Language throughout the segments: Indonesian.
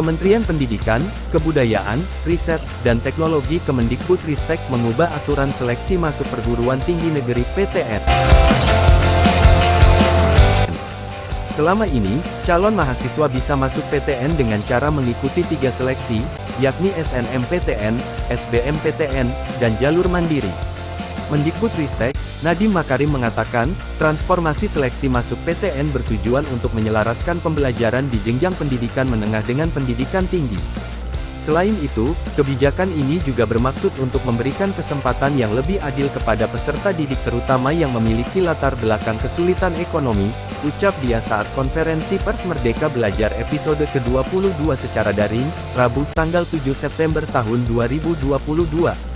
Kementerian Pendidikan, Kebudayaan, Riset, dan Teknologi Kemendikbudristek mengubah aturan seleksi masuk perguruan tinggi negeri (PTN). Selama ini, calon mahasiswa bisa masuk PTN dengan cara mengikuti 3 seleksi, yakni SNMPTN, SBMPTN, dan jalur mandiri. Mendikbudristek, Nadiem Makarim mengatakan, transformasi seleksi masuk PTN bertujuan untuk menyelaraskan pembelajaran di jenjang pendidikan menengah dengan pendidikan tinggi. Selain itu, kebijakan ini juga bermaksud untuk memberikan kesempatan yang lebih adil kepada peserta didik terutama yang memiliki latar belakang kesulitan ekonomi, ucap dia saat konferensi pers Merdeka Belajar episode ke-22 secara daring, Rabu, tanggal 7 September tahun 2022.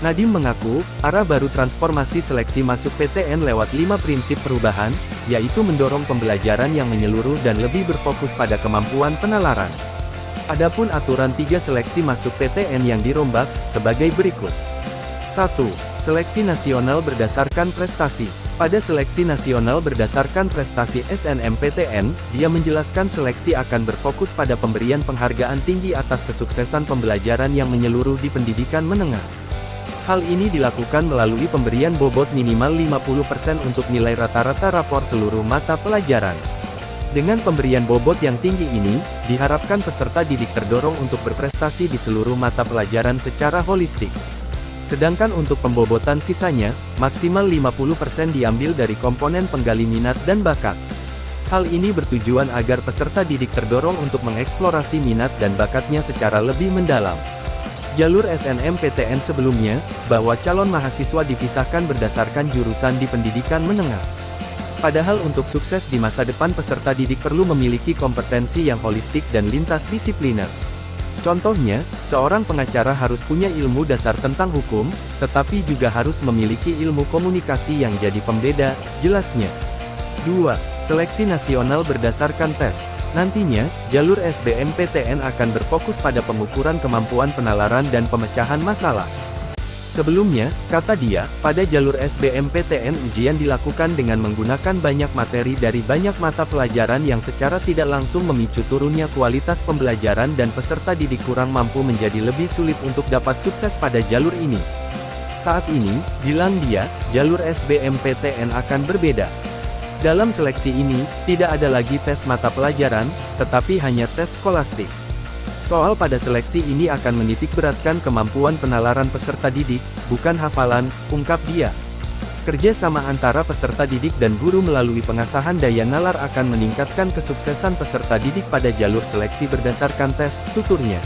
Nadiem mengaku, arah baru transformasi seleksi masuk PTN lewat 5 prinsip perubahan, yaitu mendorong pembelajaran yang menyeluruh dan lebih berfokus pada kemampuan penalaran. Adapun aturan 3 seleksi masuk PTN yang dirombak, sebagai berikut. 1. Seleksi nasional berdasarkan prestasi. Pada seleksi nasional berdasarkan prestasi SNMPTN, dia menjelaskan seleksi akan berfokus pada pemberian penghargaan tinggi atas kesuksesan pembelajaran yang menyeluruh di pendidikan menengah. Hal ini dilakukan melalui pemberian bobot minimal 50% untuk nilai rata-rata rapor seluruh mata pelajaran. Dengan pemberian bobot yang tinggi ini, diharapkan peserta didik terdorong untuk berprestasi di seluruh mata pelajaran secara holistik. Sedangkan untuk pembobotan sisanya, maksimal 50% diambil dari komponen penggali minat dan bakat. Hal ini bertujuan agar peserta didik terdorong untuk mengeksplorasi minat dan bakatnya secara lebih mendalam. Jalur SNMPTN sebelumnya, bahwa calon mahasiswa dipisahkan berdasarkan jurusan di pendidikan menengah. Padahal untuk sukses di masa depan peserta didik perlu memiliki kompetensi yang holistik dan lintas disipliner. Contohnya, seorang pengacara harus punya ilmu dasar tentang hukum, tetapi juga harus memiliki ilmu komunikasi yang jadi pembeda, jelasnya. 2. Seleksi nasional berdasarkan tes. Nantinya, jalur SBMPTN akan berfokus pada pengukuran kemampuan penalaran dan pemecahan masalah. Sebelumnya, kata dia, pada jalur SBMPTN ujian dilakukan dengan menggunakan banyak materi dari banyak mata pelajaran yang secara tidak langsung memicu turunnya kualitas pembelajaran dan peserta didik kurang mampu menjadi lebih sulit untuk dapat sukses pada jalur ini. Saat ini, bilang dia, jalur SBMPTN akan berbeda. Dalam seleksi ini, tidak ada lagi tes mata pelajaran, tetapi hanya tes skolastik. Soal pada seleksi ini akan menitikberatkan kemampuan penalaran peserta didik, bukan hafalan, ungkap dia. Kerjasama antara peserta didik dan guru melalui pengasahan daya nalar akan meningkatkan kesuksesan peserta didik pada jalur seleksi berdasarkan tes, tuturnya.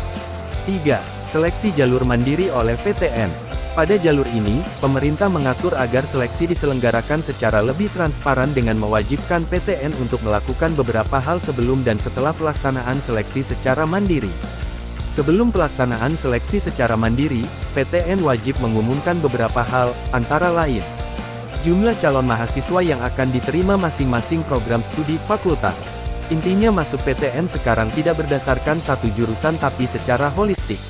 3. Seleksi jalur mandiri oleh PTN. Pada jalur ini, pemerintah mengatur agar seleksi diselenggarakan secara lebih transparan dengan mewajibkan PTN untuk melakukan beberapa hal sebelum dan setelah pelaksanaan seleksi secara mandiri. Sebelum pelaksanaan seleksi secara mandiri, PTN wajib mengumumkan beberapa hal, antara lain: jumlah calon mahasiswa yang akan diterima masing-masing program studi fakultas. Intinya masuk PTN sekarang tidak berdasarkan satu jurusan tapi secara holistik.